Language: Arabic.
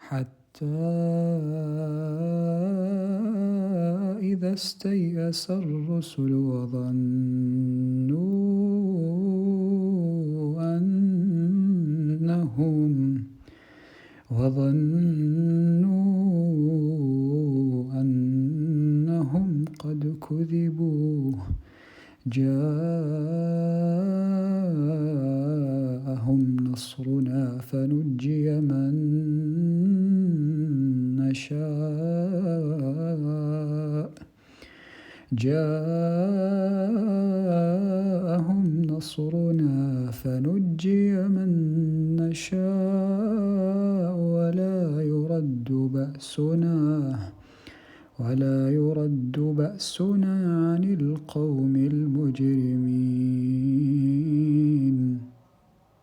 حتى إذا استيأس الرسل وظنوا أنهم قد كذبوا جاءهم نصرنا فنجي من نشاء ولا يرد بأسنا عن القوم المجرمين.